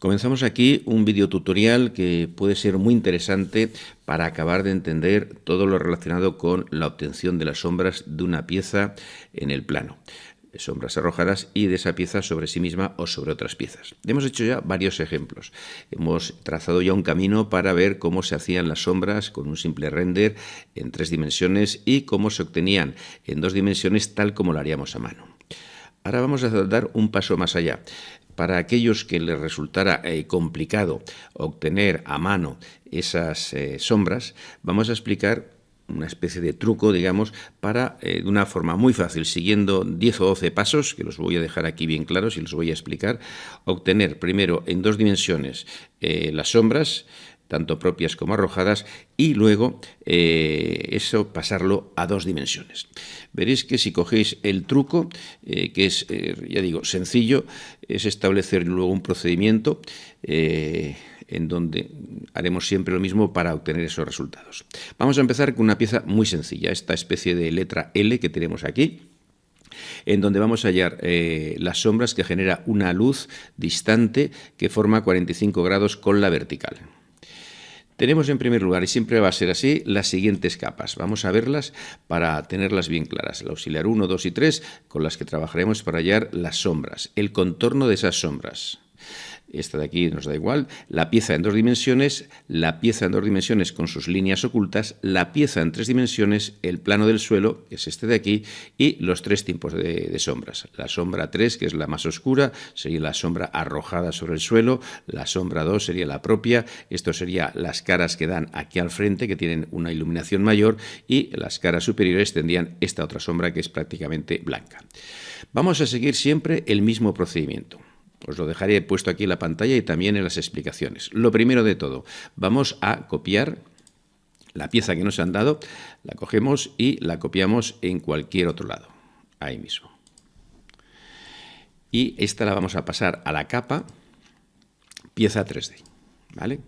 Comenzamos aquí un videotutorial que puede ser muy interesante para acabar de entender todo lo relacionado con la obtención de las sombras de una pieza en el plano. Sombras arrojadas y de esa pieza sobre sí misma o sobre otras piezas. Hemos hecho ya varios ejemplos. Hemos trazado ya un camino para ver cómo se hacían las sombras con un simple render en 3 dimensiones y cómo se obtenían en 2 dimensiones tal como lo haríamos a mano. Ahora vamos a dar un paso más allá. Para aquellos que les resultara complicado obtener a mano esas sombras, vamos a explicar una especie de truco, digamos, para, de una forma muy fácil, siguiendo 10 o 12 pasos, que los voy a dejar aquí bien claros y los voy a explicar, obtener primero en 2 dimensiones las sombras, tanto propias como arrojadas, y luego eso pasarlo a 2 dimensiones. Veréis que si cogéis el truco, que es, ya digo, sencillo, es establecer luego un procedimiento en donde haremos siempre lo mismo para obtener esos resultados. Vamos a empezar con una pieza muy sencilla, esta especie de letra L que tenemos aquí, en donde vamos a hallar las sombras que genera una luz distante que forma 45 grados con la vertical. Tenemos en primer lugar, y siempre va a ser así, las siguientes capas. Vamos a verlas para tenerlas bien claras. La auxiliar 1, 2 y 3, con las que trabajaremos para hallar las sombras, el contorno de esas sombras. Esta de aquí nos da igual, la pieza en 2 dimensiones, la pieza en 2 dimensiones con sus líneas ocultas, la pieza en 3 dimensiones, el plano del suelo, que es este de aquí, y los 3 tipos de sombras. La sombra 3, que es la más oscura, sería la sombra arrojada sobre el suelo, la sombra 2 sería la propia, esto sería las caras que dan aquí al frente, que tienen una iluminación mayor, y las caras superiores tendrían esta otra sombra que es prácticamente blanca. Vamos a seguir siempre el mismo procedimiento. Os lo dejaré puesto aquí en la pantalla y también en las explicaciones. Lo primero de todo, vamos a copiar la pieza que nos han dado, la cogemos y la copiamos en cualquier otro lado, ahí mismo. Y esta la vamos a pasar a la capa pieza 3D, ¿vale?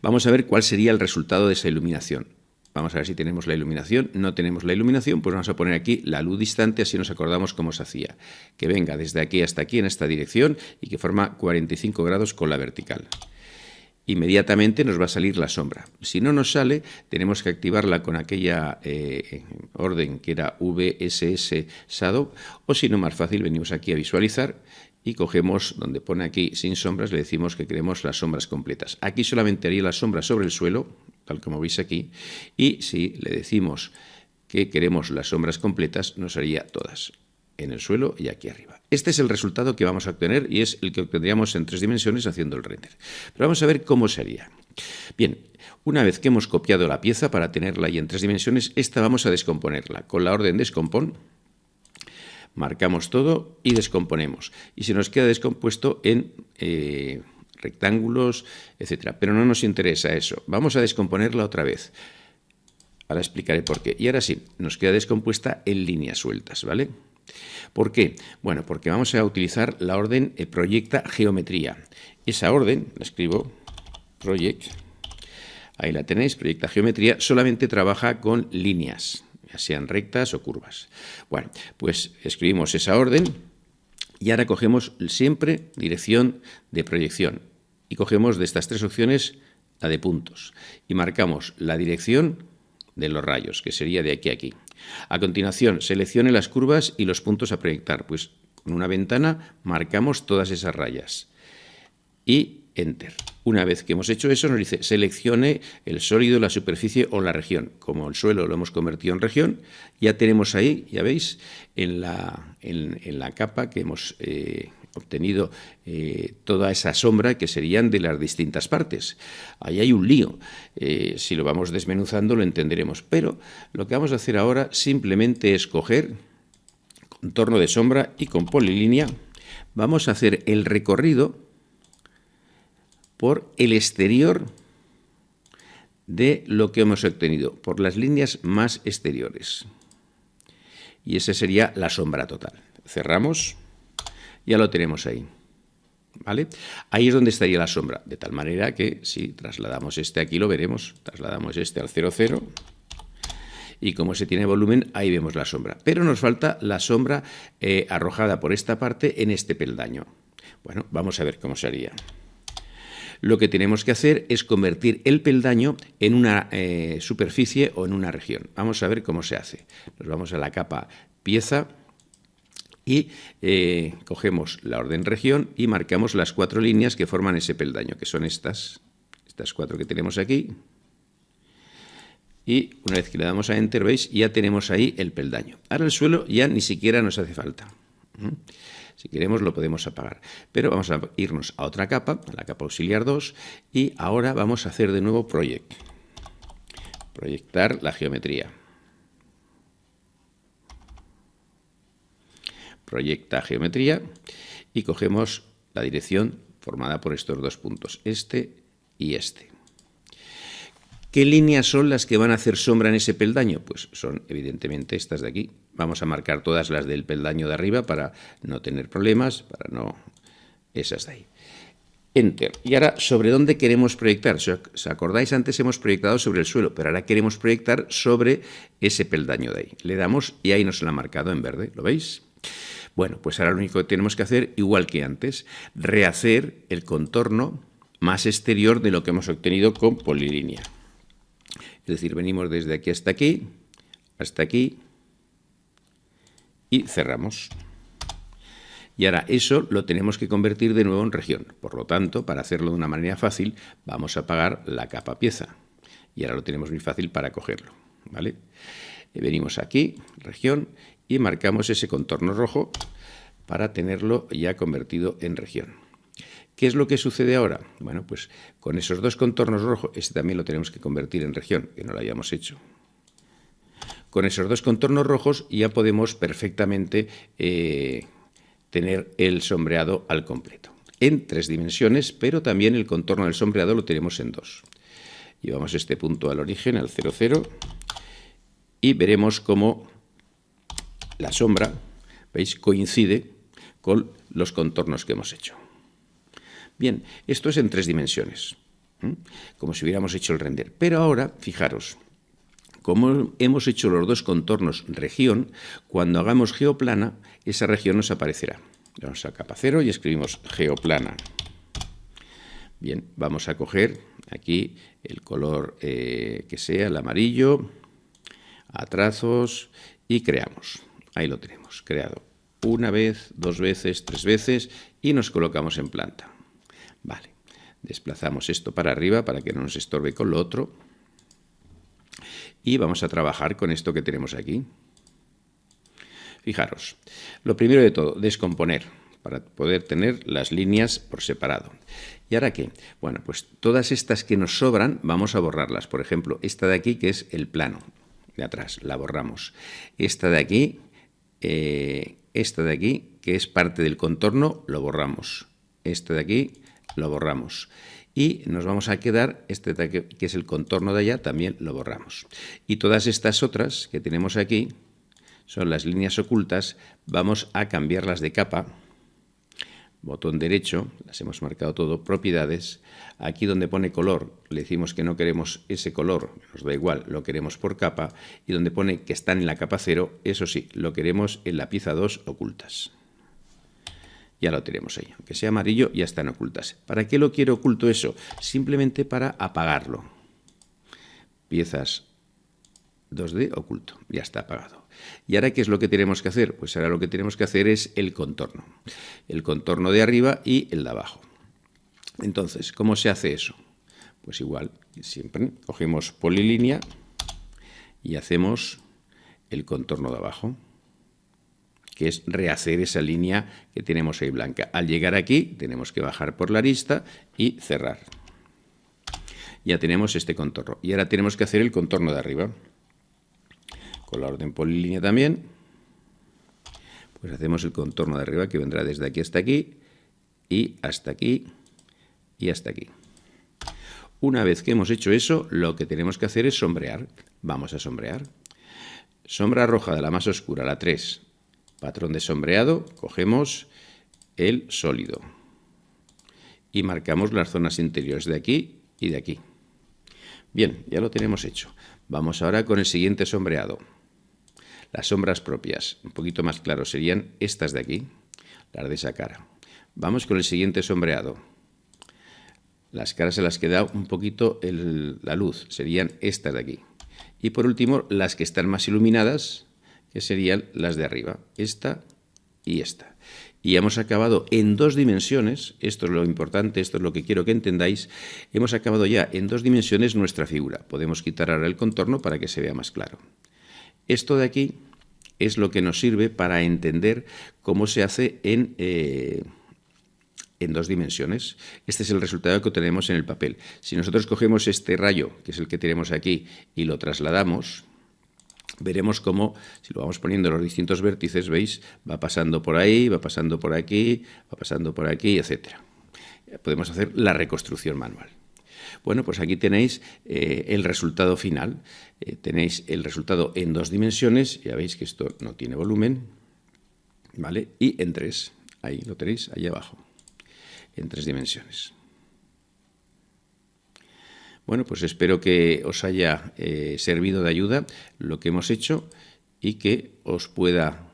Vamos a ver cuál sería el resultado de esa iluminación. Vamos a ver si tenemos la iluminación. No tenemos la iluminación, pues vamos a poner aquí la luz distante, así nos acordamos cómo se hacía. Que venga desde aquí hasta aquí en esta dirección y que forma 45 grados con la vertical. Inmediatamente nos va a salir la sombra. Si no nos sale, tenemos que activarla con aquella orden que era VSS Shadow, o si no, más fácil, venimos aquí a visualizar y cogemos donde pone aquí sin sombras, le decimos que queremos las sombras completas. Aquí solamente haría las sombras sobre el suelo, tal como veis aquí, y si le decimos que queremos las sombras completas, nos haría todas, en el suelo y aquí arriba. Este es el resultado que vamos a obtener y es el que obtendríamos en 3 dimensiones haciendo el render. Pero vamos a ver cómo sería. Bien, una vez que hemos copiado la pieza para tenerla ahí en 3 dimensiones, esta vamos a descomponerla. Con la orden descompón, marcamos todo y descomponemos. Y se nos queda descompuesto en rectángulos, etcétera. Pero no nos interesa eso. Vamos a descomponerla otra vez. Ahora explicaré por qué. Y ahora sí, nos queda descompuesta en líneas sueltas, ¿vale? ¿Por qué? Bueno, porque vamos a utilizar la orden proyecta geometría. Esa orden, la escribo, project, ahí la tenéis, proyecta geometría, solamente trabaja con líneas, ya sean rectas o curvas. Bueno, pues escribimos esa orden y ahora cogemos siempre dirección de proyección y cogemos de estas 3 opciones la de puntos y marcamos la dirección de los rayos, que sería de aquí a aquí. A continuación, seleccione las curvas y los puntos a proyectar. Pues con una ventana marcamos todas esas rayas y Enter. Una vez que hemos hecho eso, nos dice seleccione el sólido, la superficie o la región. Como el suelo lo hemos convertido en región, ya tenemos ahí, ya veis, en la capa que hemos obtenido toda esa sombra que serían de las distintas partes. Ahí hay un lío. Si lo vamos desmenuzando lo entenderemos. Pero lo que vamos a hacer ahora simplemente es coger contorno de sombra y con polilínea vamos a hacer el recorrido por el exterior de lo que hemos obtenido, por las líneas más exteriores. Y esa sería la sombra total. Cerramos, ya lo tenemos ahí, ¿vale? Ahí es donde estaría la sombra, de tal manera que si trasladamos este aquí lo veremos, trasladamos este al 0, 0, y como se tiene volumen, ahí vemos la sombra. Pero nos falta la sombra arrojada por esta parte en este peldaño. Bueno, vamos a ver cómo sería. lo que tenemos que hacer es convertir el peldaño en una superficie o en una región. Vamos a ver cómo se hace. Nos vamos a la capa pieza y cogemos la orden región y marcamos las 4 líneas que forman ese peldaño, que son estas 4 que tenemos aquí. Y una vez que le damos a Enter, veis, ya tenemos ahí el peldaño. Ahora el suelo ya ni siquiera nos hace falta. Si queremos lo podemos apagar. Pero vamos a irnos a otra capa, a la capa auxiliar 2, y ahora vamos a hacer de nuevo Project. Proyectar la geometría. Proyecta geometría y cogemos la dirección formada por estos 2 puntos, este y este. ¿Qué líneas son las que van a hacer sombra en ese peldaño? Pues son evidentemente estas de aquí. Vamos a marcar todas las del peldaño de arriba para no tener problemas, para no... esas de ahí. Enter. Y ahora, ¿sobre dónde queremos proyectar? ¿Os acordáis? Antes hemos proyectado sobre el suelo, pero ahora queremos proyectar sobre ese peldaño de ahí. Le damos y ahí nos lo ha marcado en verde, ¿lo veis? Bueno, pues ahora lo único que tenemos que hacer, igual que antes, rehacer el contorno más exterior de lo que hemos obtenido con polilínea. Es decir, venimos desde aquí hasta aquí y cerramos. Y ahora eso lo tenemos que convertir de nuevo en región. Por lo tanto, para hacerlo de una manera fácil, vamos a apagar la capa pieza. Y ahora lo tenemos muy fácil para cogerlo, ¿vale? Venimos aquí, región, y marcamos ese contorno rojo para tenerlo ya convertido en región. ¿Qué es lo que sucede ahora? Bueno, pues con esos 2 contornos rojos, este también lo tenemos que convertir en región, que no lo hayamos hecho. Con esos 2 contornos rojos ya podemos perfectamente tener el sombreado al completo. En 3 dimensiones, pero también el contorno del sombreado lo tenemos en 2. Llevamos este punto al origen, al 0, 0, y veremos cómo la sombra, ¿veis?, coincide con los contornos que hemos hecho. Bien, esto es en 3 dimensiones, como si hubiéramos hecho el render. Pero ahora, fijaros, como hemos hecho los 2 contornos región, cuando hagamos geoplana, esa región nos aparecerá. Vamos a capa 0 y escribimos geoplana. Bien, vamos a coger aquí el color que sea, el amarillo, a trazos y creamos. Ahí lo tenemos, creado 1 vez, 2 veces, 3 veces y nos colocamos en planta. Vale, desplazamos esto para arriba para que no nos estorbe con lo otro y vamos a trabajar con esto que tenemos aquí. Fijaros, lo primero de todo, descomponer para poder tener las líneas por separado. ¿Y ahora qué? Bueno, pues todas estas que nos sobran vamos a borrarlas. Por ejemplo, esta de aquí que es el plano de atrás, la borramos. Esta de aquí que es parte del contorno, lo borramos. Esta de aquí lo borramos. Y nos vamos a quedar, este que es el contorno de allá, también lo borramos. Y todas estas otras que tenemos aquí son las líneas ocultas, vamos a cambiarlas de capa. Botón derecho, las hemos marcado todo, propiedades. Aquí donde pone color, le decimos que no queremos ese color, nos da igual, lo queremos por capa. Y donde pone que están en la capa 0, eso sí, lo queremos en la pieza 2 ocultas. Ya lo tenemos ahí, aunque sea amarillo, ya están ocultas. ¿Para qué lo quiero oculto eso? Simplemente para apagarlo. Piezas 2D oculto, ya está apagado. ¿Y ahora qué es lo que tenemos que hacer? Pues ahora lo que tenemos que hacer es el contorno. El contorno de arriba y el de abajo. Entonces, ¿cómo se hace eso? Pues igual, siempre cogemos polilínea y hacemos el contorno de abajo, que es rehacer esa línea que tenemos ahí blanca. Al llegar aquí, tenemos que bajar por la arista y cerrar. Ya tenemos este contorno. Y ahora tenemos que hacer el contorno de arriba. Con la orden polilínea también, pues hacemos el contorno de arriba que vendrá desde aquí hasta aquí y hasta aquí y hasta aquí. Una vez que hemos hecho eso, lo que tenemos que hacer es sombrear. Vamos a sombrear. Sombra roja de la más oscura, la 3. Patrón de sombreado, cogemos el sólido y marcamos las zonas interiores de aquí y de aquí. Bien, ya lo tenemos hecho. Vamos ahora con el siguiente sombreado. Las sombras propias, un poquito más claro, serían estas de aquí, las de esa cara. Vamos con el siguiente sombreado. las caras a las que da un poquito la luz, serían estas de aquí. Y por último, las que están más iluminadas, que serían las de arriba, esta y esta. Y hemos acabado en 2 dimensiones, esto es lo importante, esto es lo que quiero que entendáis, hemos acabado ya en 2 dimensiones nuestra figura. Podemos quitar ahora el contorno para que se vea más claro. Esto de aquí es lo que nos sirve para entender cómo se hace en 2 dimensiones. Este es el resultado que obtenemos en el papel. Si nosotros cogemos este rayo, que es el que tenemos aquí, y lo trasladamos, veremos cómo, si lo vamos poniendo en los distintos vértices, ¿veis? Va pasando por ahí, va pasando por aquí, va pasando por aquí, etc. Podemos hacer la reconstrucción manual. Bueno, pues aquí tenéis el resultado final. Tenéis el resultado en 2 dimensiones. Ya veis que esto no tiene volumen, ¿vale? Y en 3. Ahí lo tenéis, ahí abajo. En 3 dimensiones. Bueno, pues espero que os haya servido de ayuda lo que hemos hecho y que os pueda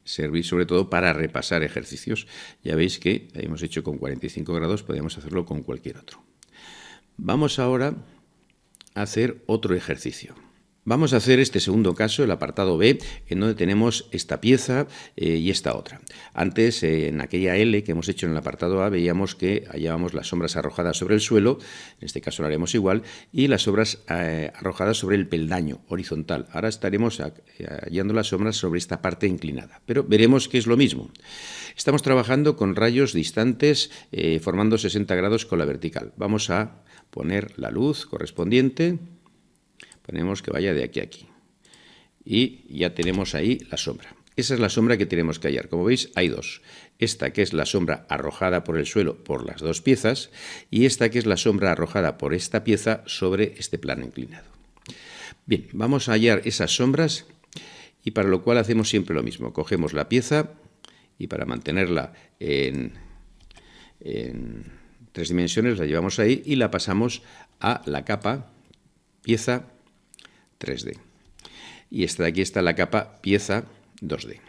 servir sobre todo para repasar ejercicios. Ya veis que hemos hecho con 45 grados, podemos hacerlo con cualquier otro. Vamos ahora a hacer otro ejercicio. Vamos a hacer este segundo caso, el apartado B, en donde tenemos esta pieza y esta otra. Antes, en aquella L que hemos hecho en el apartado A, veíamos que hallábamos las sombras arrojadas sobre el suelo, en este caso lo haremos igual, y las sombras arrojadas sobre el peldaño horizontal. Ahora estaremos hallando las sombras sobre esta parte inclinada, pero veremos que es lo mismo. Estamos trabajando con rayos distantes formando 60 grados con la vertical. Vamos a poner la luz correspondiente. Ponemos que vaya de aquí a aquí. Y ya tenemos ahí la sombra. Esa es la sombra que tenemos que hallar. Como veis, hay 2. Esta que es la sombra arrojada por el suelo por las 2 piezas y esta que es la sombra arrojada por esta pieza sobre este plano inclinado. Bien, vamos a hallar esas sombras y para lo cual hacemos siempre lo mismo. Cogemos la pieza y para mantenerla en 3 dimensiones la llevamos ahí y la pasamos a la capa pieza 3D. Y esta de aquí está la capa pieza 2D.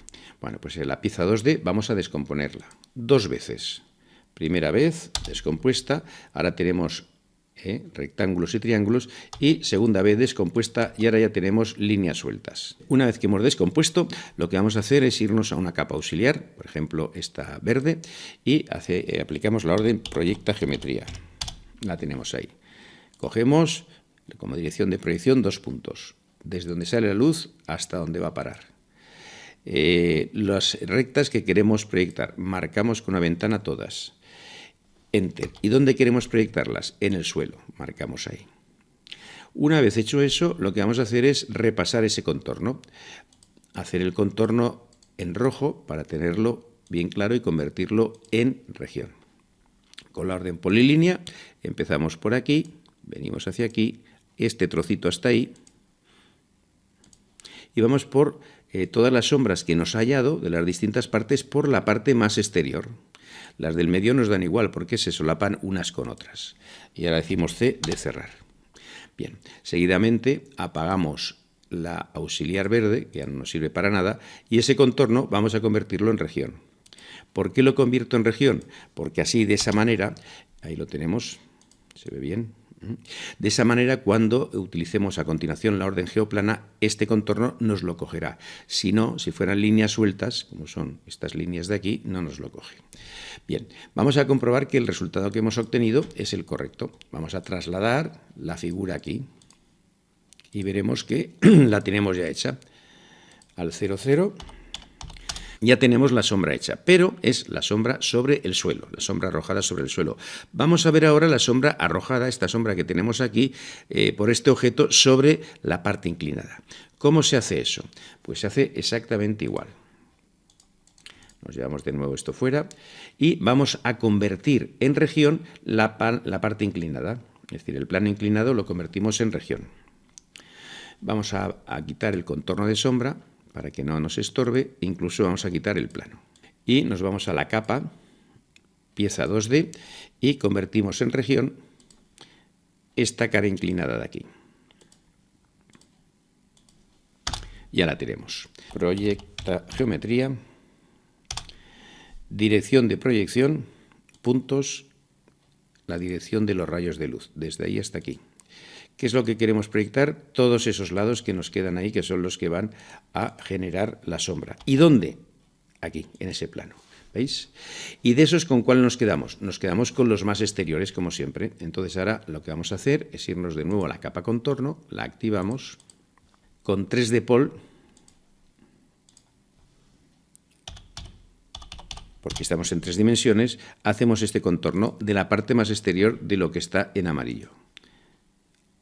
Bueno, pues en la pieza 2D vamos a descomponerla 2 veces. Primera vez descompuesta, ahora tenemos rectángulos y triángulos, y segunda vez descompuesta y ahora ya tenemos líneas sueltas. Una vez que hemos descompuesto, lo que vamos a hacer es irnos a una capa auxiliar, por ejemplo esta verde, y aplicamos la orden proyecta geometría. La tenemos ahí. Cogemos como dirección de proyección 2 puntos, desde donde sale la luz hasta donde va a parar. Las rectas que queremos proyectar, marcamos con una ventana todas. Enter. ¿Y dónde queremos proyectarlas? En el suelo, marcamos ahí. Una vez hecho eso, lo que vamos a hacer es repasar ese contorno. Hacer el contorno en rojo para tenerlo bien claro y convertirlo en región. Con la orden polilínea empezamos por aquí, venimos hacia aquí, este trocito hasta ahí, y vamos por todas las sombras que nos ha hallado de las distintas partes por la parte más exterior. Las del medio nos dan igual porque se solapan unas con otras. Y ahora decimos C de cerrar. Bien, seguidamente apagamos la auxiliar verde, que ya no nos sirve para nada, y ese contorno vamos a convertirlo en región. ¿Por qué lo convierto en región? Porque así, de esa manera, ahí lo tenemos, se ve bien. De esa manera, cuando utilicemos a continuación la orden geoplana, este contorno nos lo cogerá. Si no, si fueran líneas sueltas, como son estas líneas de aquí, no nos lo coge. Bien, vamos a comprobar que el resultado que hemos obtenido es el correcto. Vamos a trasladar la figura aquí y veremos que la tenemos ya hecha. Al 0, 0. Ya tenemos la sombra hecha, pero es la sombra sobre el suelo, la sombra arrojada sobre el suelo. Vamos a ver ahora la sombra arrojada, esta sombra que tenemos aquí, por este objeto sobre la parte inclinada. ¿Cómo se hace eso? Pues se hace exactamente igual. Nos llevamos de nuevo esto fuera y vamos a convertir en región la parte inclinada. Es decir, el plano inclinado lo convertimos en región. Vamos a quitar el contorno de sombra para que no nos estorbe, incluso vamos a quitar el plano. Y nos vamos a la capa, pieza 2D, y convertimos en región esta cara inclinada de aquí. Ya la tenemos. Proyecta geometría, dirección de proyección, puntos, la dirección de los rayos de luz, desde ahí hasta aquí. ¿Qué es lo que queremos proyectar? Todos esos lados que nos quedan ahí, que son los que van a generar la sombra. ¿Y dónde? Aquí, en ese plano. ¿Veis? ¿Y de esos con cuál nos quedamos? Nos quedamos con los más exteriores, como siempre. Entonces ahora lo que vamos a hacer es irnos de nuevo a la capa contorno, la activamos, con 3D Pol, porque estamos en 3 dimensiones, hacemos este contorno de la parte más exterior de lo que está en amarillo.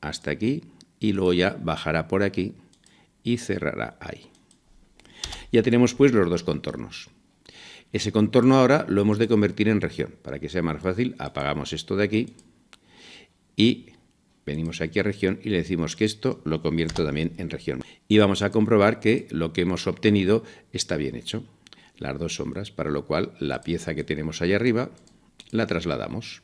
Hasta aquí, y luego ya bajará por aquí y cerrará ahí. Ya tenemos pues los dos contornos. Ese contorno ahora lo hemos de convertir en región. Para que sea más fácil, apagamos esto de aquí y venimos aquí a región y le decimos que esto lo convierto también en región. Y vamos a comprobar que lo que hemos obtenido está bien hecho. Las dos sombras, para lo cual la pieza que tenemos allá arriba la trasladamos.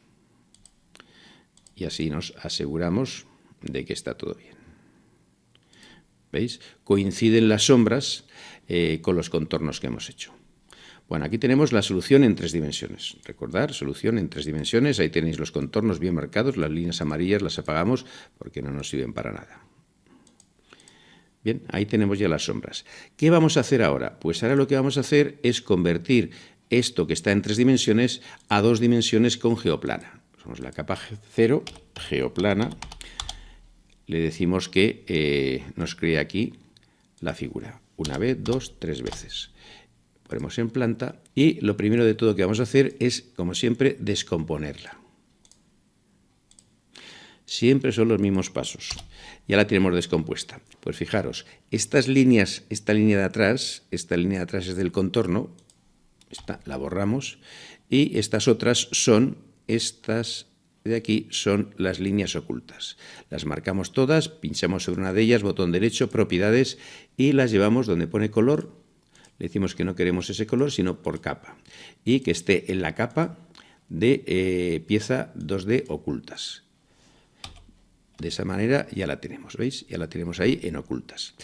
Y así nos aseguramos de que está todo bien. ¿Veis? Coinciden las sombras con los contornos que hemos hecho. Bueno, aquí tenemos la solución en 3 dimensiones. Recordad, solución en 3 dimensiones. Ahí tenéis los contornos bien marcados. Las líneas amarillas las apagamos porque no nos sirven para nada. Bien, ahí tenemos ya las sombras. ¿Qué vamos a hacer ahora? Pues ahora lo que vamos a hacer es convertir esto que está en 3 dimensiones a 2 dimensiones con geoplana. Usamos la capa 0, geoplana. Le decimos que nos crea aquí la figura. 1 vez, 2, 3 veces. Ponemos en planta y lo primero de todo que vamos a hacer es, como siempre, descomponerla. Siempre son los mismos pasos. Ya la tenemos descompuesta. Pues fijaros, estas líneas, esta línea de atrás es del contorno, esta la borramos, y estas otras son, estas de aquí son las líneas ocultas. Las marcamos todas, pinchamos sobre una de ellas, botón derecho, propiedades, y las llevamos donde pone color. Le decimos que no queremos ese color, sino por capa. Y que esté en la capa de pieza 2D ocultas. De esa manera ya la tenemos, ¿veis? Ya la tenemos ahí en ocultas.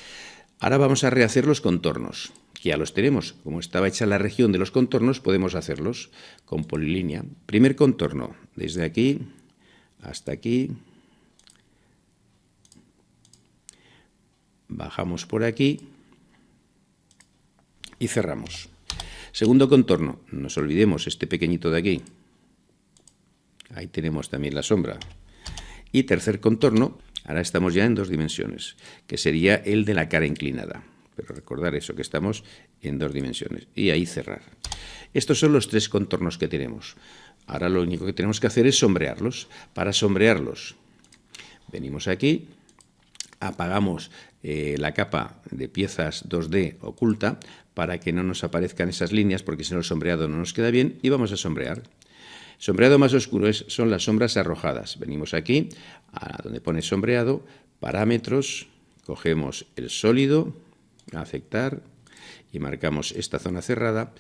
Ahora vamos a rehacer los contornos, que ya los tenemos. Como estaba hecha la región de los contornos, podemos hacerlos con polilínea. Primer contorno, desde aquí hasta aquí. Bajamos por aquí. Y cerramos. Segundo contorno, no nos olvidemos este pequeñito de aquí. Ahí tenemos también la sombra. Y tercer contorno, ahora estamos ya en 2 dimensiones, que sería el de la cara inclinada. Pero recordar eso, que estamos en 2 dimensiones. Y ahí cerrar. Estos son los 3 contornos que tenemos. Ahora lo único que tenemos que hacer es sombrearlos. Para sombrearlos, venimos aquí, apagamos la capa de piezas 2D oculta para que no nos aparezcan esas líneas, porque si no el sombreado no nos queda bien, y vamos a sombrear. Sombreado más oscuro son las sombras arrojadas. Venimos aquí, a donde pone sombreado, parámetros, cogemos el sólido, aceptar, y marcamos esta zona cerrada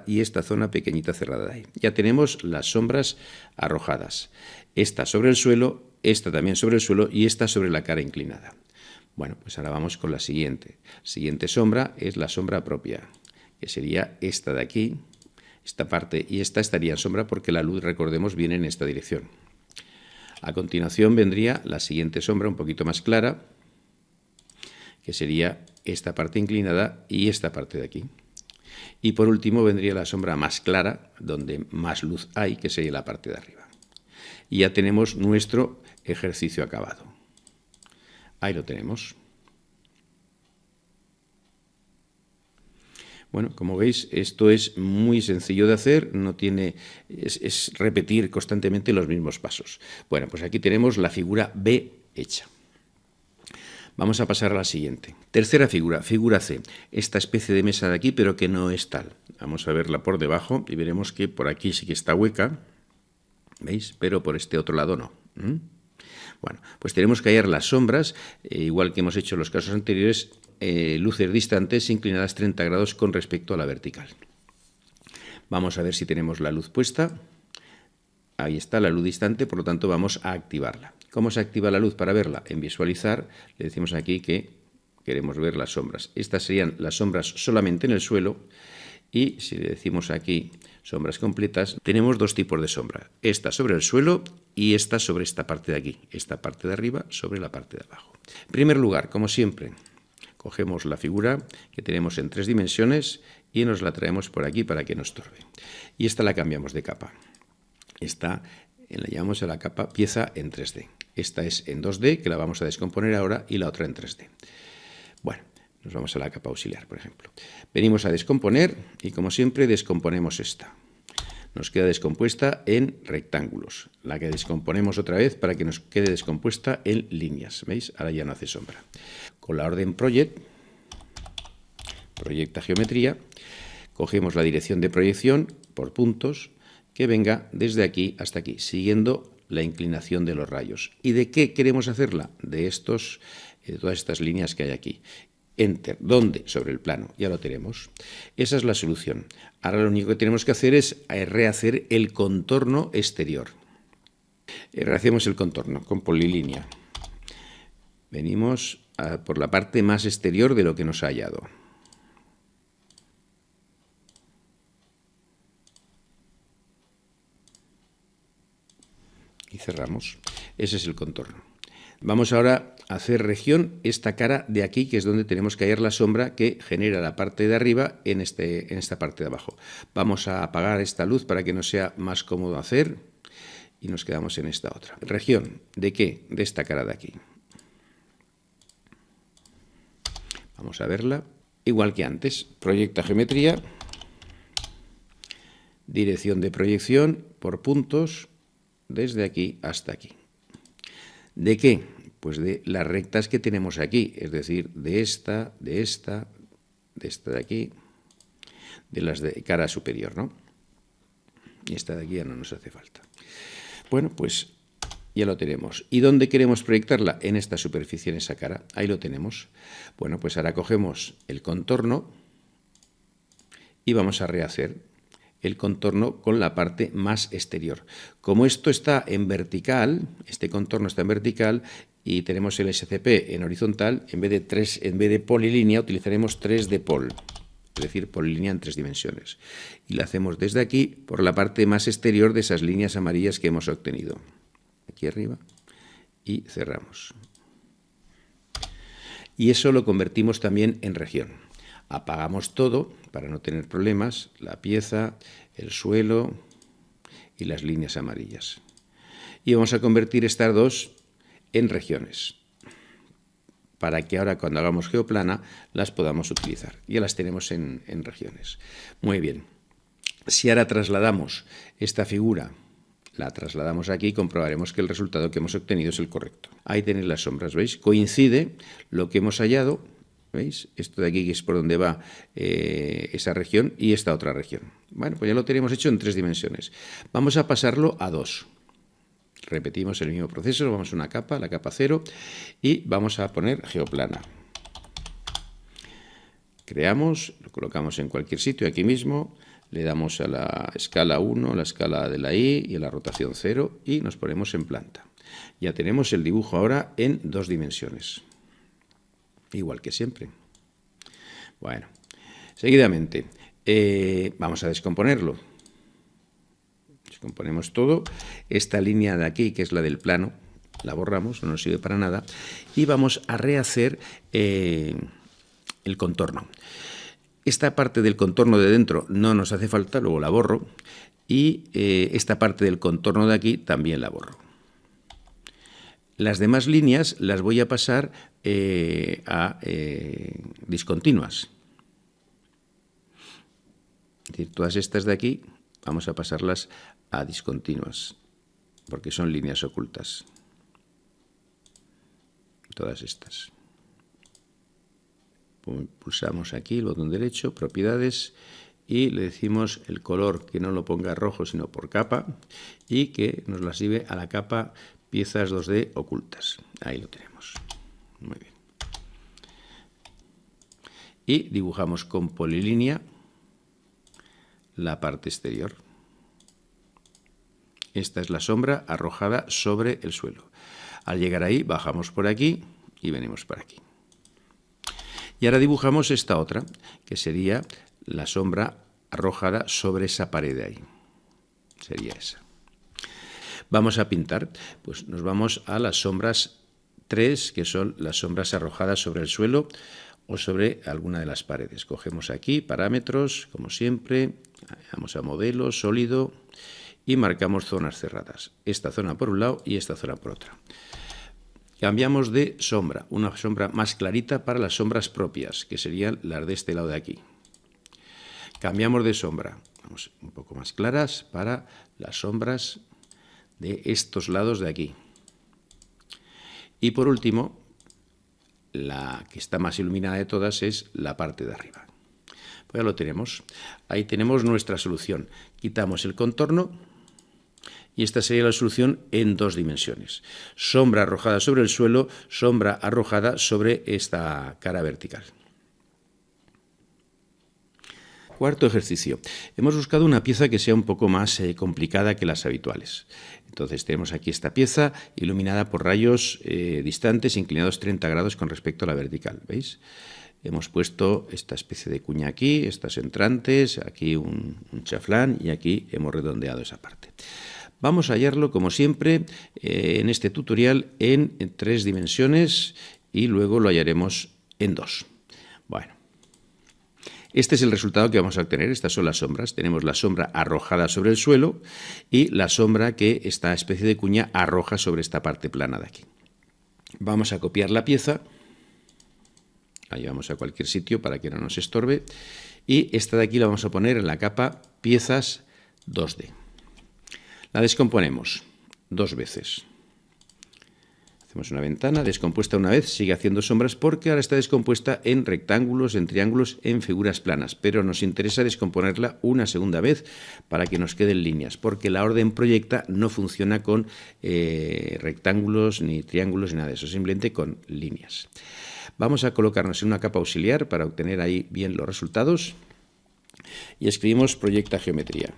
y esta zona pequeñita cerrada de ahí. Ya tenemos las sombras arrojadas. Esta sobre el suelo, esta también sobre el suelo y esta sobre la cara inclinada. Bueno, pues ahora vamos con la siguiente. Siguiente sombra es la sombra propia, que sería esta de aquí, esta parte, y esta estaría en sombra porque la luz, recordemos, viene en esta dirección. A continuación vendría la siguiente sombra un poquito más clara, que sería esta parte inclinada y esta parte de aquí. Y por último vendría la sombra más clara, donde más luz hay, que sería la parte de arriba. Y ya tenemos nuestro ejercicio acabado. Ahí lo tenemos. Bueno, como veis, esto es muy sencillo de hacer, no tiene, es repetir constantemente los mismos pasos. Bueno, pues aquí tenemos la figura B hecha. Vamos a pasar a la siguiente. Tercera figura, figura C. Esta especie de mesa de aquí, pero que no es tal. Vamos a verla por debajo y veremos que por aquí sí que está hueca, ¿veis? Pero por este otro lado no. Bueno, pues tenemos que hallar las sombras, igual que hemos hecho en los casos anteriores, luces distantes inclinadas 30 grados con respecto a la vertical. Vamos a ver si tenemos la luz puesta. Ahí está la luz distante, por lo tanto vamos a activarla. ¿Cómo se activa la luz para verla? En visualizar le decimos aquí que queremos ver las sombras. Estas serían las sombras solamente en el suelo y si le decimos aquí sombras completas, tenemos dos tipos de sombra. Esta sobre el suelo y esta sobre esta parte de aquí. Esta parte de arriba sobre la parte de abajo. En primer lugar, como siempre, cogemos la figura que tenemos en 3 dimensiones y nos la traemos por aquí para que no estorbe. Y esta la cambiamos de capa. Esta la llamamos a la capa pieza en 3D. Esta es en 2D, que la vamos a descomponer ahora, y la otra en 3D. Bueno, nos vamos a la capa auxiliar, por ejemplo. Venimos a descomponer y, como siempre, descomponemos esta. Nos queda descompuesta en rectángulos. La que descomponemos otra vez para que nos quede descompuesta en líneas. ¿Veis? Ahora ya no hace sombra. Con la orden Project, proyecta geometría, cogemos la dirección de proyección por puntos que venga desde aquí hasta aquí, siguiendo la inclinación de los rayos. ¿Y de qué queremos hacerla? De todas estas líneas que hay aquí. Enter. ¿Dónde? Sobre el plano. Ya lo tenemos. Esa es la solución. Ahora lo único que tenemos que hacer es rehacer el contorno exterior. Rehacemos el contorno con polilínea. Venimos por la parte más exterior de lo que nos ha hallado. Y cerramos. Ese es el contorno. Vamos ahora a hacer región esta cara de aquí, que es donde tenemos que hallar la sombra que genera la parte de arriba en esta parte de abajo. Vamos a apagar esta luz para que nos sea más cómodo hacer y nos quedamos en esta otra. ¿Región de qué? De esta cara de aquí. Vamos a verla. Igual que antes, proyecta geometría, dirección de proyección por puntos, desde aquí hasta aquí. ¿De qué? Pues de las rectas que tenemos aquí, es decir, de esta de aquí, de las de cara superior, ¿no? Y esta de aquí ya no nos hace falta. Bueno, pues ya lo tenemos. ¿Y dónde queremos proyectarla? En esta superficie, en esa cara. Ahí lo tenemos. Bueno, pues ahora cogemos el contorno y vamos a rehacer el contorno con la parte más exterior. Como esto está en vertical, este contorno está en vertical y tenemos el SCP en horizontal, en vez de polilínea utilizaremos 3D pol, es decir, polilínea en 3 dimensiones. Y la hacemos desde aquí por la parte más exterior de esas líneas amarillas que hemos obtenido. Aquí arriba y cerramos. Y eso lo convertimos también en región. Apagamos todo para no tener problemas, la pieza, el suelo y las líneas amarillas. Y vamos a convertir estas dos en regiones, para que ahora cuando hagamos geoplana las podamos utilizar. Ya las tenemos en regiones. Muy bien. Si ahora trasladamos esta figura, la trasladamos aquí, comprobaremos que el resultado que hemos obtenido es el correcto. Ahí tenéis las sombras, ¿veis? Coincide lo que hemos hallado. ¿Veis? Esto de aquí que es por donde va esa región y esta otra región. Bueno, pues ya lo tenemos hecho en 3 dimensiones. Vamos a pasarlo a 2. Repetimos el mismo proceso, vamos a una capa, la capa 0, y vamos a poner geoplana. Creamos, lo colocamos en cualquier sitio, aquí mismo, le damos a la escala 1, la escala de la Y y a la rotación 0 y nos ponemos en planta. Ya tenemos el dibujo ahora en 2 dimensiones. Igual que siempre. Bueno, seguidamente vamos a descomponerlo. Descomponemos todo. Esta línea de aquí, que es la del plano, la borramos, no nos sirve para nada. Y vamos a rehacer el contorno. Esta parte del contorno de dentro no nos hace falta, luego la borro. Y esta parte del contorno de aquí también la borro. Las demás líneas las voy a pasar a discontinuas. Es decir, todas estas de aquí vamos a pasarlas a discontinuas, porque son líneas ocultas. Todas estas. Pulsamos aquí el botón derecho, propiedades, y le decimos el color que no lo ponga rojo sino por capa y que nos las lleve a la capa piezas 2D ocultas. Ahí lo tenemos. Muy bien. Y dibujamos con polilínea la parte exterior. Esta es la sombra arrojada sobre el suelo. Al llegar ahí, bajamos por aquí y venimos por aquí. Y ahora dibujamos esta otra, que sería la sombra arrojada sobre esa pared de ahí. Sería esa. Vamos a pintar, pues nos vamos a las sombras 3, que son las sombras arrojadas sobre el suelo o sobre alguna de las paredes. Cogemos aquí parámetros, como siempre, vamos a modelo, sólido, y marcamos zonas cerradas. Esta zona por un lado y esta zona por otra. Cambiamos de sombra, una sombra más clarita para las sombras propias, que serían las de este lado de aquí. Cambiamos de sombra, vamos un poco más claras para las sombras de estos lados de aquí. Y por último, la que está más iluminada de todas es la parte de arriba. Pues ya lo tenemos. Ahí tenemos nuestra solución. Quitamos el contorno y esta sería la solución en 2 dimensiones. Sombra arrojada sobre el suelo, sombra arrojada sobre esta cara vertical. Cuarto ejercicio. Hemos buscado una pieza que sea un poco más complicada que las habituales. Entonces tenemos aquí esta pieza iluminada por rayos distantes inclinados 30 grados con respecto a la vertical. ¿Veis? Hemos puesto esta especie de cuña aquí, estas entrantes, aquí un chaflán y aquí hemos redondeado esa parte. Vamos a hallarlo, como siempre, en este tutorial en 3 dimensiones y luego lo hallaremos en 2. Bueno, este es el resultado que vamos a obtener. Estas son las sombras. Tenemos la sombra arrojada sobre el suelo y la sombra que esta especie de cuña arroja sobre esta parte plana de aquí. Vamos a copiar la pieza. La llevamos a cualquier sitio para que no nos estorbe. Y esta de aquí la vamos a poner en la capa piezas 2D. La descomponemos 2 veces. Hacemos una ventana, descompuesta una vez, sigue haciendo sombras porque ahora está descompuesta en rectángulos, en triángulos, en figuras planas. Pero nos interesa descomponerla una segunda vez para que nos queden líneas, porque la orden proyecta no funciona con rectángulos, ni triángulos, ni nada de eso, simplemente con líneas. Vamos a colocarnos en una capa auxiliar para obtener ahí bien los resultados y escribimos proyecta geometría.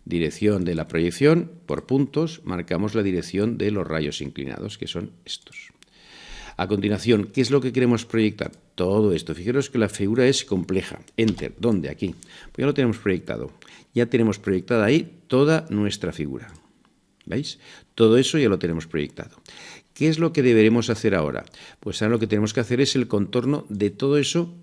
Dirección de la proyección, por puntos, marcamos la dirección de los rayos inclinados, que son estos. A continuación, ¿qué es lo que queremos proyectar? Todo esto. Fijaros que la figura es compleja. Enter. ¿Dónde? Aquí. Pues ya lo tenemos proyectado. Ya tenemos proyectada ahí toda nuestra figura. ¿Veis? Todo eso ya lo tenemos proyectado. ¿Qué es lo que deberemos hacer ahora? Pues ahora lo que tenemos que hacer es el contorno de todo eso,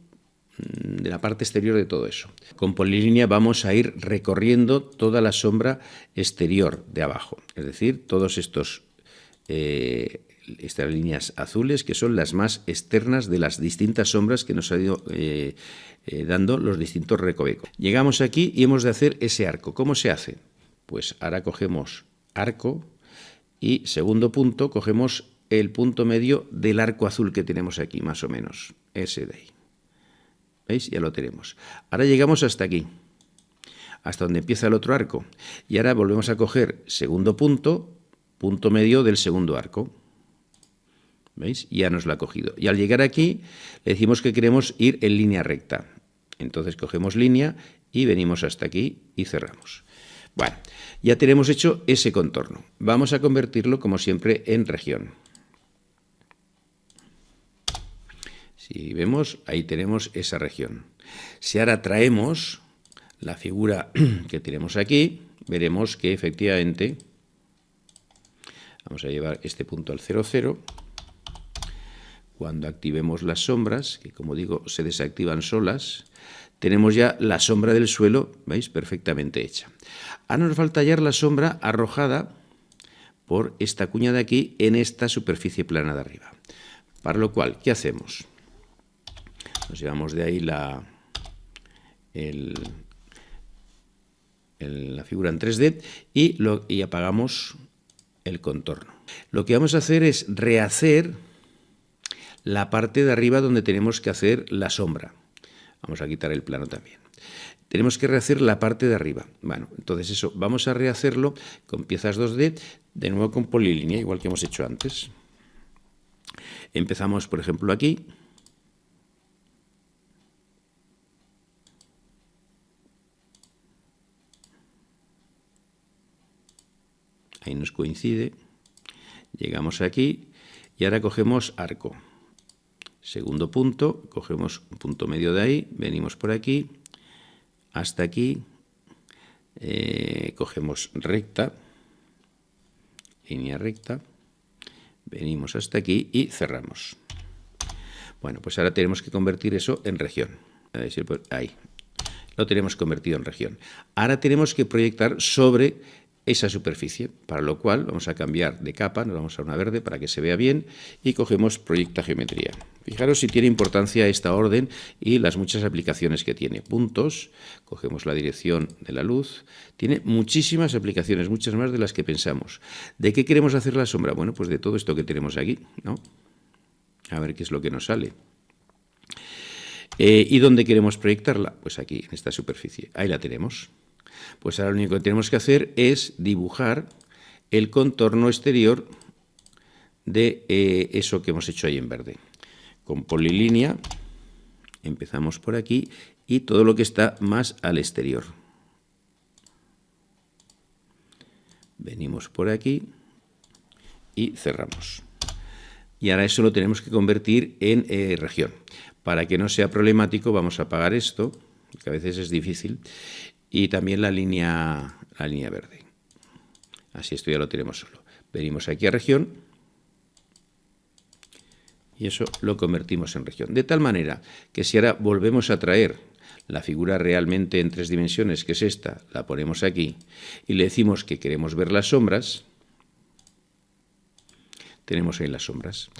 de la parte exterior de todo eso. Con polilínea vamos a ir recorriendo toda la sombra exterior de abajo, es decir, todos estos estas líneas azules que son las más externas de las distintas sombras que nos ha ido dando los distintos recovecos. Llegamos aquí y hemos de hacer ese arco. ¿Cómo se hace? Pues ahora cogemos arco y segundo punto cogemos el punto medio del arco azul que tenemos aquí, más o menos, ese de ahí. ¿Veis? Ya lo tenemos. Ahora llegamos hasta aquí, hasta donde empieza el otro arco. Y ahora volvemos a coger segundo punto, punto medio del segundo arco. ¿Veis? Ya nos lo ha cogido. Y al llegar aquí, le decimos que queremos ir en línea recta. Entonces cogemos línea y venimos hasta aquí y cerramos. Bueno, ya tenemos hecho ese contorno. Vamos a convertirlo, como siempre, en región. Si vemos, ahí tenemos esa región. Si ahora traemos la figura que tenemos aquí, veremos que efectivamente, vamos a llevar este punto al 0, 0. Cuando activemos las sombras, que como digo, se desactivan solas, tenemos ya la sombra del suelo, ¿veis? Perfectamente hecha. Ahora nos falta hallar la sombra arrojada por esta cuña de aquí en esta superficie plana de arriba. Para lo cual, ¿qué hacemos? Nos llevamos de ahí la figura en 3D y apagamos el contorno. Lo que vamos a hacer es rehacer la parte de arriba donde tenemos que hacer la sombra. Vamos a quitar el plano también. Tenemos que rehacer la parte de arriba. Bueno, entonces eso, vamos a rehacerlo con piezas 2D, de nuevo con polilínea, igual que hemos hecho antes. Empezamos, por ejemplo, aquí. Ahí nos coincide. Llegamos aquí y ahora cogemos arco. Segundo punto, cogemos un punto medio de ahí, venimos por aquí hasta aquí, cogemos recta, línea recta, venimos hasta aquí y cerramos. Bueno, pues ahora tenemos que convertir eso en región. Ahí, lo tenemos convertido en región. Ahora tenemos que proyectar sobre esa superficie, para lo cual vamos a cambiar de capa, nos vamos a una verde para que se vea bien y cogemos Proyecta Geometría. Fijaros si tiene importancia esta orden y las muchas aplicaciones que tiene. Puntos, cogemos la dirección de la luz, tiene muchísimas aplicaciones, muchas más de las que pensamos. ¿De qué queremos hacer la sombra? Bueno, pues de todo esto que tenemos aquí, ¿no? A ver qué es lo que nos sale. ¿Y dónde queremos proyectarla? Pues aquí, en esta superficie. Ahí la tenemos. Pues ahora lo único que tenemos que hacer es dibujar el contorno exterior de eso que hemos hecho ahí en verde. Con polilínea empezamos por aquí y todo lo que está más al exterior. Venimos por aquí y cerramos. Y ahora eso lo tenemos que convertir en región. Para que no sea problemático vamos a apagar esto, que a veces es difícil, y también la línea verde. Así esto ya lo tenemos solo. Venimos aquí a región y eso lo convertimos en región. De tal manera que si ahora volvemos a traer la figura realmente en 3 dimensiones, que es esta, la ponemos aquí, y le decimos que queremos ver las sombras, tenemos ahí las sombras.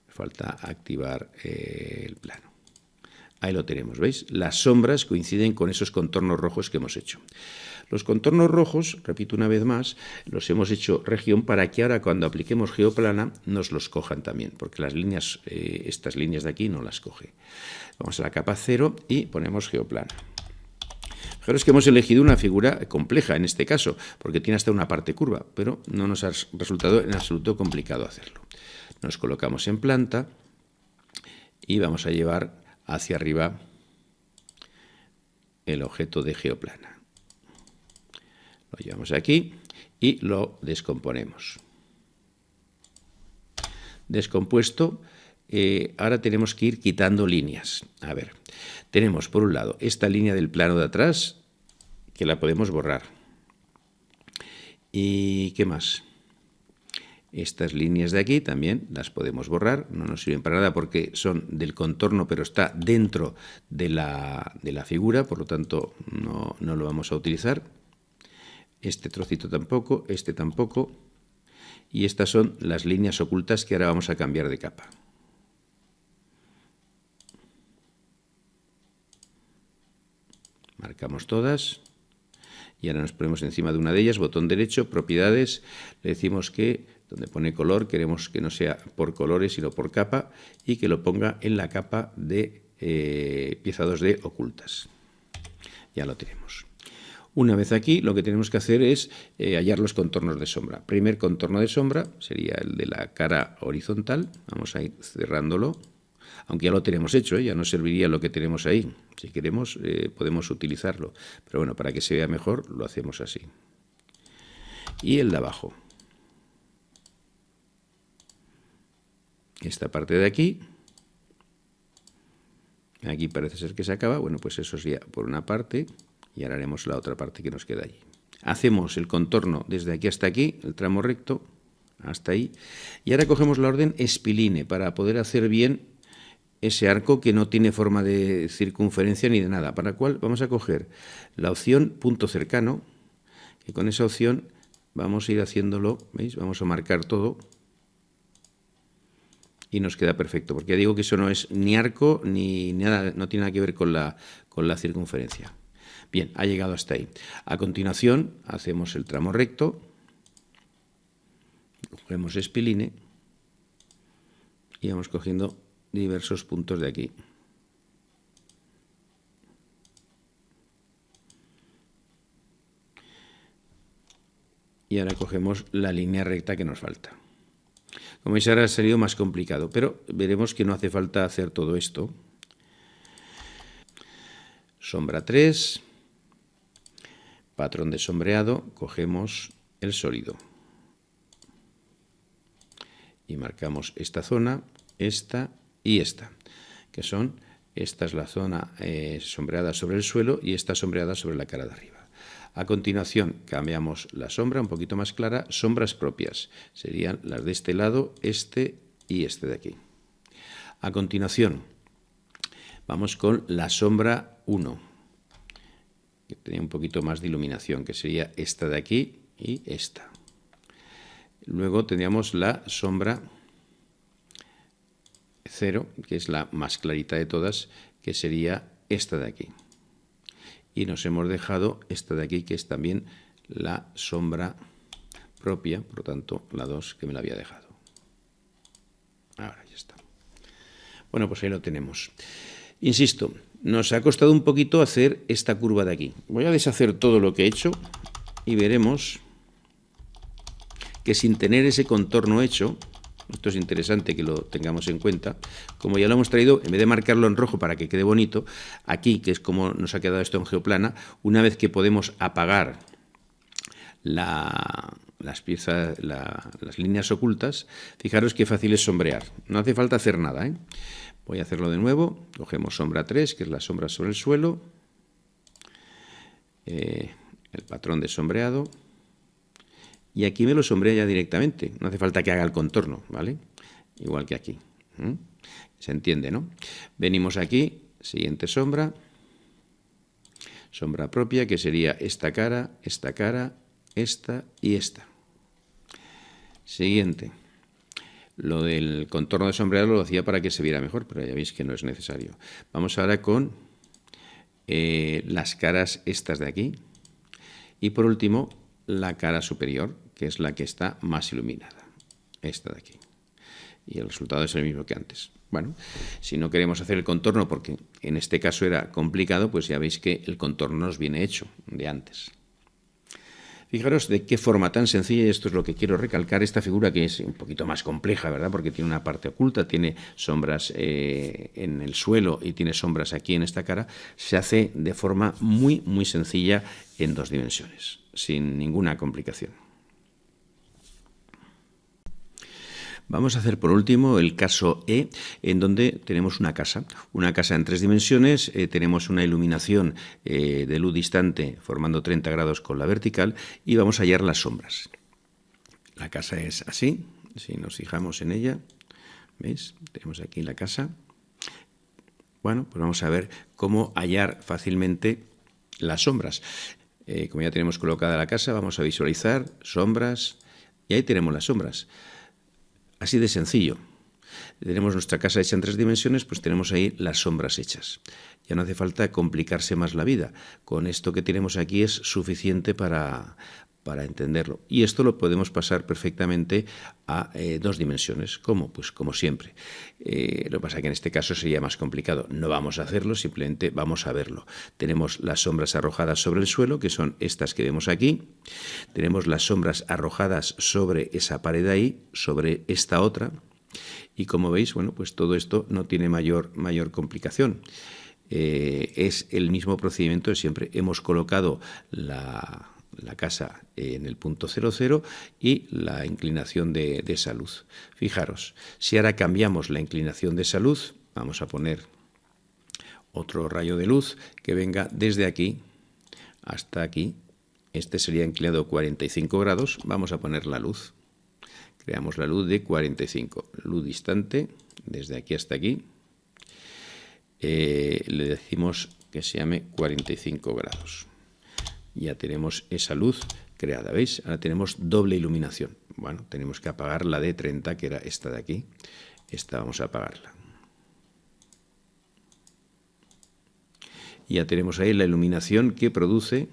Falta activar el plano. Ahí lo tenemos, ¿veis? Las sombras coinciden con esos contornos rojos que hemos hecho. Los contornos rojos, repito una vez más, los hemos hecho región para que ahora cuando apliquemos geoplana nos los cojan también, porque las líneas, estas líneas de aquí no las coge. Vamos a la capa 0 y ponemos geoplana. Fijaros que hemos elegido una figura compleja en este caso, porque tiene hasta una parte curva, pero no nos ha resultado en absoluto complicado hacerlo. Nos colocamos en planta y vamos a llevar hacia arriba el objeto de geoplana. Lo llevamos aquí y lo descomponemos. Descompuesto, ahora tenemos que ir quitando líneas. A ver, tenemos por un lado esta línea del plano de atrás, que la podemos borrar. ¿Y qué más? Estas líneas de aquí también las podemos borrar, no nos sirven para nada porque son del contorno, pero está dentro de la figura, por lo tanto no lo vamos a utilizar. Este trocito tampoco, este tampoco. Y estas son las líneas ocultas que ahora vamos a cambiar de capa. Marcamos todas. Y ahora nos ponemos encima de una de ellas, botón derecho, propiedades, le decimos que donde pone color queremos que no sea por colores sino por capa y que lo ponga en la capa de pieza 2D ocultas. Ya lo tenemos. Una vez aquí lo que tenemos que hacer es hallar los contornos de sombra. Primer contorno de sombra sería el de la cara horizontal, vamos a ir cerrándolo. Aunque ya lo tenemos hecho, ya nos serviría lo que tenemos ahí. Si queremos, podemos utilizarlo. Pero bueno, para que se vea mejor, lo hacemos así. Y el de abajo. Esta parte de aquí. Aquí parece ser que se acaba. Bueno, pues eso sería por una parte. Y ahora haremos la otra parte que nos queda allí. Hacemos el contorno desde aquí hasta aquí, el tramo recto, hasta ahí. Y ahora cogemos la orden Spiline para poder hacer bien ese arco que no tiene forma de circunferencia ni de nada, para la cual vamos a coger la opción punto cercano, y con esa opción vamos a ir haciéndolo, ¿veis? Vamos a marcar todo y nos queda perfecto, porque ya digo que eso no es ni arco ni nada, no tiene nada que ver con la circunferencia. Bien, ha llegado hasta ahí. A continuación hacemos el tramo recto, cogemos Spiline y vamos cogiendo diversos puntos de aquí. Y ahora cogemos la línea recta que nos falta. Como veis ahora ha salido más complicado, pero veremos que no hace falta hacer todo esto. Sombra 3, patrón de sombreado, cogemos el sólido. Y marcamos esta zona, esta y esta, que son Esta es la zona sombreada sobre el suelo y esta sombreada sobre la cara de arriba. A continuación cambiamos la sombra un poquito más clara, sombras propias. Serían las de este lado, este y este de aquí. A continuación vamos con la sombra 1, que tenía un poquito más de iluminación, que sería esta de aquí y esta. Luego tendríamos la sombra 0, que es la más clarita de todas, que sería esta de aquí. Y nos hemos dejado esta de aquí, que es también la sombra propia, por lo tanto, la 2 que me la había dejado. Ahora ya está. Bueno, pues ahí lo tenemos. Insisto, nos ha costado un poquito hacer esta curva de aquí. Voy a deshacer todo lo que he hecho y veremos que sin tener ese contorno hecho, esto es interesante que lo tengamos en cuenta, como ya lo hemos traído, en vez de marcarlo en rojo para que quede bonito, aquí, que es como nos ha quedado esto en geoplana, una vez que podemos apagar las piezas, las líneas ocultas, fijaros qué fácil es sombrear. No hace falta hacer nada, ¿eh? Voy a hacerlo de nuevo. Cogemos sombra 3, que es la sombra sobre el suelo, el patrón de sombreado, y aquí me lo sombrea ya directamente. No hace falta que haga el contorno, ¿vale? Igual que aquí. Se entiende, ¿no? Venimos aquí, siguiente sombra, sombra propia, que sería esta cara, esta y esta. Siguiente. Lo del contorno de sombreado lo hacía para que se viera mejor, pero ya veis que no es necesario. Vamos ahora con las caras estas de aquí. Y por último, la cara superior, que es la que está más iluminada. Esta de aquí. Y el resultado es el mismo que antes. Bueno, si no queremos hacer el contorno, porque en este caso era complicado, pues ya veis que el contorno nos viene hecho de antes. Fijaros de qué forma tan sencilla, y esto es lo que quiero recalcar, esta figura que es un poquito más compleja, ¿verdad? Porque tiene una parte oculta, tiene sombras en el suelo y tiene sombras aquí en esta cara, se hace de forma muy, muy sencilla en 2 dimensiones, sin ninguna complicación. Vamos a hacer por último el caso E, en donde tenemos una casa en 3 dimensiones, tenemos una iluminación de luz distante formando 30 grados con la vertical y vamos a hallar las sombras. La casa es así, si nos fijamos en ella, ¿veis? Tenemos aquí la casa. Bueno, pues vamos a ver cómo hallar fácilmente las sombras. Como ya tenemos colocada la casa, vamos a visualizar sombras y ahí tenemos las sombras. Así de sencillo. Tenemos nuestra casa hecha en 3 dimensiones, pues tenemos ahí las sombras hechas. Ya no hace falta complicarse más la vida. Con esto que tenemos aquí es suficiente para entenderlo. Y esto lo podemos pasar perfectamente a 2 dimensiones. ¿Cómo? Pues como siempre. Lo que pasa es que en este caso sería más complicado. No vamos a hacerlo, simplemente vamos a verlo. Tenemos las sombras arrojadas sobre el suelo, que son estas que vemos aquí. Tenemos las sombras arrojadas sobre esa pared ahí, sobre esta otra. Y como veis, bueno, pues todo esto no tiene mayor complicación. Es el mismo procedimiento de siempre. Hemos colocado la casa en el punto 00 y la inclinación de esa luz. Fijaros, si ahora cambiamos la inclinación de esa luz, vamos a poner otro rayo de luz que venga desde aquí hasta aquí. Este sería inclinado 45 grados. Vamos a poner la luz. Creamos la luz de 45. Luz distante, desde aquí hasta aquí. Le decimos que se llame 45 grados. Ya tenemos esa luz creada, ¿veis? Ahora tenemos doble iluminación. Bueno, tenemos que apagar la de 30, que era esta de aquí. Esta vamos a apagarla. Y ya tenemos ahí la iluminación que produce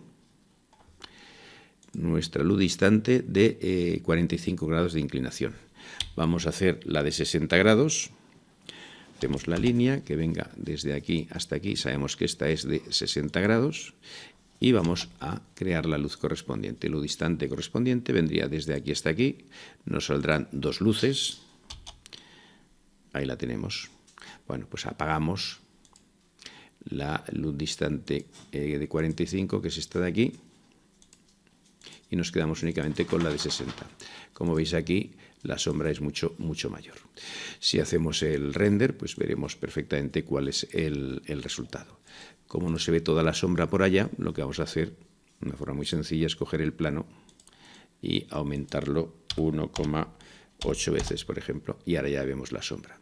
nuestra luz distante de 45 grados de inclinación. Vamos a hacer la de 60 grados. Hacemos la línea que venga desde aquí hasta aquí. Sabemos que esta es de 60 grados. Y vamos a crear la luz correspondiente. Luz distante correspondiente vendría desde aquí hasta aquí. Nos saldrán 2 luces. Ahí la tenemos. Bueno, pues apagamos la luz distante de 45, que es esta de aquí. y nos quedamos únicamente con la de 60. Como veis aquí, la sombra es mucho mayor. Si hacemos el render, pues veremos perfectamente cuál es el resultado. Como no se ve toda la sombra por allá, lo que vamos a hacer, de una forma muy sencilla, es coger el plano y aumentarlo 1,8 veces, por ejemplo, y ahora ya vemos la sombra.